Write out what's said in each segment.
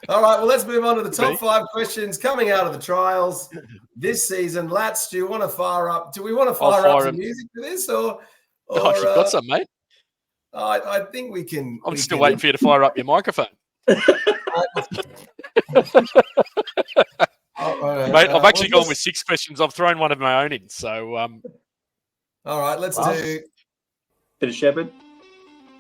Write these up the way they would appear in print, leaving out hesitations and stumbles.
All right, well, let's move on to the top 5 questions coming out of the trials this season. Lats, do you want to fire up? Do we want to fire up some music for this, or if you've got some, mate? I think we can. I'm still waiting for you to fire up your microphone. Mate, I've actually gone with 6 questions. I've thrown one of my own in. So, all right, let's do. Bit of Shepherd.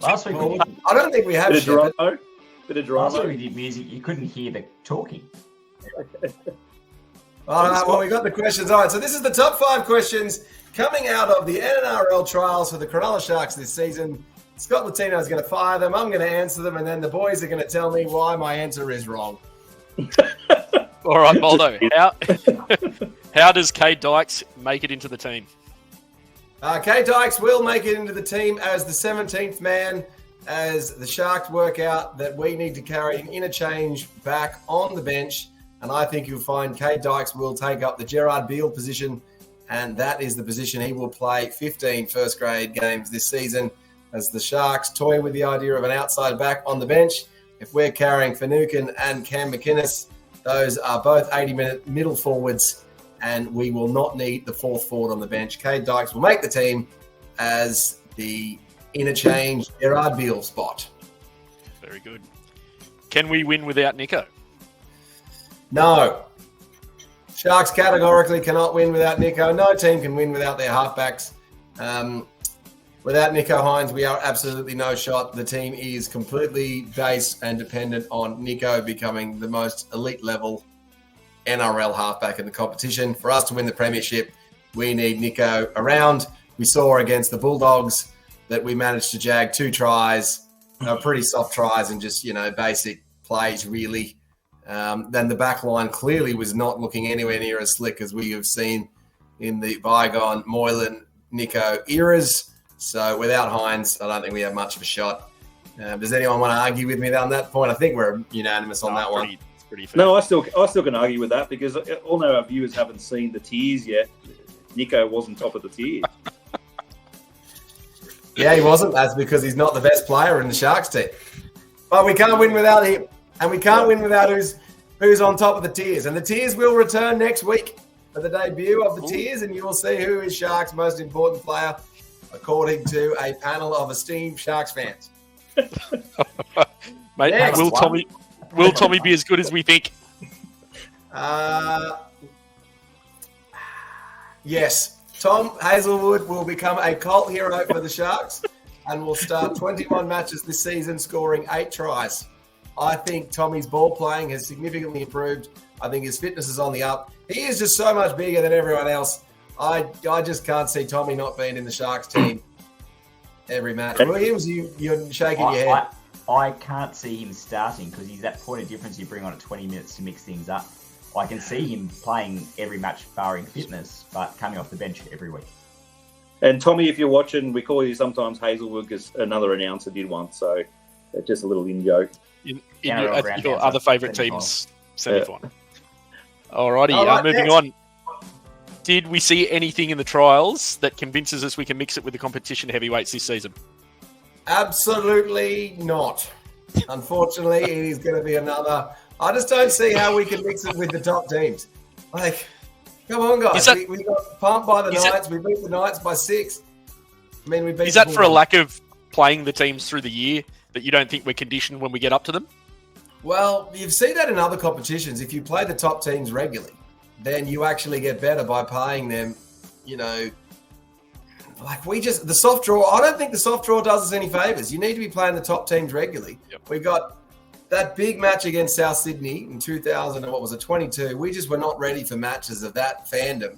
Last week, I don't think we have Bit of Shepherd. Geronimo. Bit of Geronimo. Last week we did music. You couldn't hear the talking. All right, well, we got the questions. All right, so this is the top 5 questions coming out of the NRL trials for the Cronulla Sharks this season. Scott Latino is going to fire them. I'm going to answer them, and then the boys are going to tell me why my answer is wrong. All right, Moldo. How does Cade Dykes make it into the team? Cade Dykes will make it into the team as the 17th man, as the Sharks work out that we need to carry an interchange back on the bench. And I think you'll find Cade Dykes will take up the Gerard Beale position, and that is the position he will play 15 first-grade games this season as the Sharks toy with the idea of an outside back on the bench. If we're carrying Finucane and Cam McInnes, those are both 80-minute middle forwards, and we will not need the 4th forward on the bench. Cade Dykes will make the team as the interchange Gerard Beale spot. Very good. Can we win without Nico? No. Sharks categorically cannot win without Nico. No team can win without their halfbacks. Without Nico Hines, we are absolutely no shot. The team is completely based and dependent on Nico becoming the most elite level NRL halfback in the competition. For us to win the premiership, we need Nico around. We saw against the Bulldogs that we managed to jag 2 tries, pretty soft tries and just, basic plays really. Then the back line clearly was not looking anywhere near as slick as we have seen in the bygone Moylan, Nico eras. So without Hines, I don't think we have much of a shot. Does anyone want to argue with me on that point? I think we're unanimous on that one. Pretty fair. No, I still can argue with that because although our viewers haven't seen the tiers yet, Nico wasn't top of the tier. Yeah, he wasn't. That's because he's not the best player in the Sharks team. But we can't win without him. And we can't win without who's on top of the tiers. And the tiers will return next week for the debut of the tiers, and you will see who is Sharks' most important player, according to a panel of esteemed Sharks fans. Mate, Next. will Tommy be as good as we think? Yes. Tom Hazelwood will become a cult hero for the Sharks and will start 21 matches this season, scoring 8 tries. I think Tommy's ball playing has significantly improved. I think his fitness is on the up. He is just so much bigger than everyone else. I just can't see Tommy not being in the Sharks team every match. Williams, you're shaking your head. I can't see him starting because he's that point of difference you bring on at 20 minutes to mix things up. I can see him playing every match barring fitness, but coming off the bench every week. And Tommy, if you're watching, we call you sometimes Hazelwood because another announcer did once, so it's just a little in-joke. In your other favourite teams, semi-final. Alrighty, moving on. Did we see anything in the trials that convinces us we can mix it with the competition heavyweights this season? Absolutely not. Unfortunately, it is going to be another. I just don't see how we can mix it with the top teams. Like, come on, guys. We got pumped by the Knights. We beat the Knights by 6. I mean, we beat. Is that for a lack of playing the teams through the year that you don't think we're conditioned when we get up to them? Well, you've seen that in other competitions. If you play the top teams regularly, then you actually get better by playing them, like the soft draw. I don't think the soft draw does us any favours. You need to be playing the top teams regularly. Yep. We got that big match against South Sydney in 2022. We just were not ready for matches of that fandom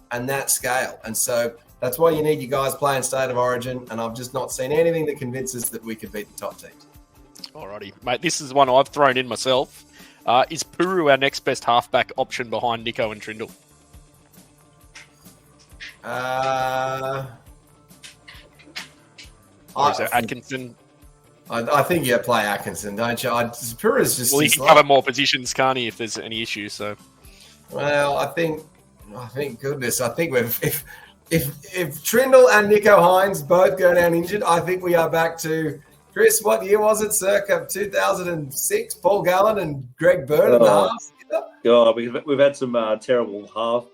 and that scale. And so that's why you need you guys playing State of Origin. And I've just not seen anything that convinces that we could beat the top teams. Alrighty, mate. This is one I've thrown in myself. Is Puru our next best halfback option behind Nico and Trindle? Or is there Atkinson? I think you play Atkinson, don't you? Puru's just. Well, he can cover more positions, can't he? If there's any issues, so. Well, I think goodness, I think if Trindle and Nico Hines both go down injured, I think we are back to Chris, what year was it? Circa 2006. Paul Gallen and Greg Byrne in the halves. God, we've had some terrible half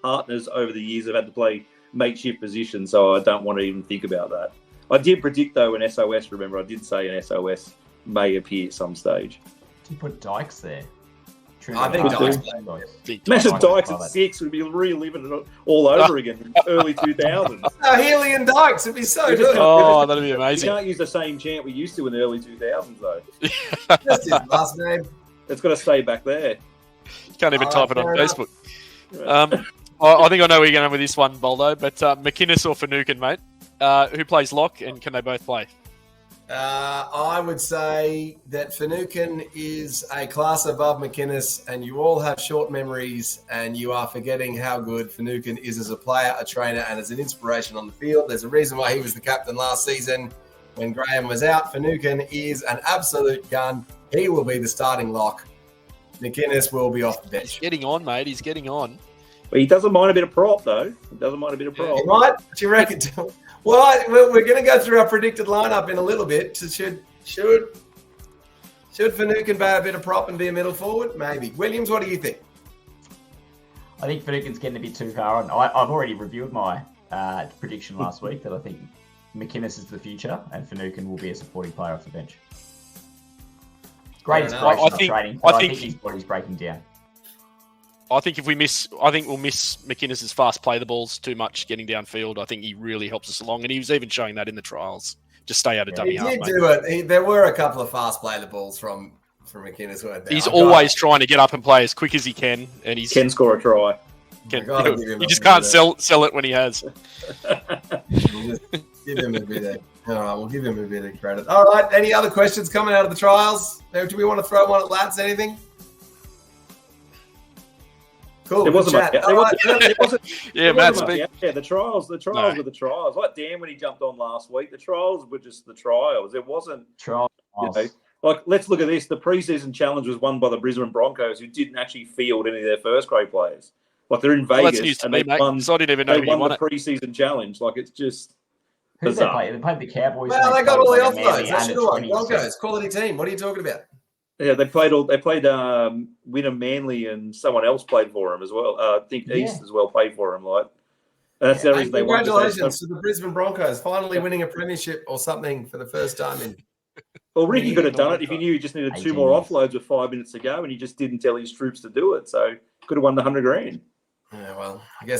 partners over the years. Have had to play makeshift positions, so I don't want to even think about that. I did predict though an SOS. Remember, I did say an SOS may appear at some stage. You put Dykes there. I think Dykes. Imagine Dykes at 6 would be reliving it all over again. Early 2000s. Healy and Dykes would be so good. Oh, that'd be amazing. You can't use the same chant we used to in the early 2000s though. That's his last name. It's got to stay back there. You can't even type it on Facebook. I think I know where you're going with this one, Boldo, but McInnes or Finucane, mate? Who plays lock, and can they both play? I would say that Finucane is a class above McInnes, and you all have short memories, and you are forgetting how good Finucane is as a player, a trainer, and as an inspiration on the field. There's a reason why he was the captain last season when Graham was out. Finucane is an absolute gun. He will be the starting lock. McInnes will be off the bench. He's getting on, mate. He's getting on. But he doesn't mind a bit of prop, though. He doesn't mind a bit of prop. He might? What do you reckon? Well, we're going to go through our predicted lineup in a little bit. Should Finucane be a bit of prop and be a middle forward? Maybe. Williams, what do you think? I think Finucane's getting a bit too far on. I've already reviewed my prediction last week that I think McInnes is the future and Finucane will be a supporting player off the bench. Great inspiration of training, but I think his body's breaking down. I think we'll miss McInnes' fast play the balls too much getting downfield. I think he really helps us along, and he was even showing that in the trials. Just stay out of dummy half, mate. He did do it. There were a couple of fast play the balls from McInnes, weren't there? He's always trying to get up and play as quick as he can, and he can score a try. You just can't sell it when he has. Give him a bit. All right, we'll give him a bit of credit. All right, any other questions coming out of the trials? Do we want to throw one at lads? Anything? Cool. It wasn't. Yeah, Matt's big. Yeah, the trials were the trials. Like Dan when he jumped on last week, the trials were just the trials. It wasn't trials. You know, like, let's look at this. The preseason challenge was won by the Brisbane Broncos, who didn't actually field any of their first grade players. Like they're in Vegas and they won the preseason challenge. Like it's just. Who's they played? They played the Cowboys. Well, they got all the offloads. They should have won. Broncos, quality team. What are you talking about? Yeah, they played Wynnum Manly and someone else played for them as well. I think East as well played for them. Like that's the reason they won. Congratulations to the Brisbane Broncos finally winning a premiership or something for the first time in. Well, Ricky could have done it if he knew he just needed 2 more offloads with 5 minutes to go, and he just didn't tell his troops to do it. So could have won the $100,000. Yeah, well, I guess.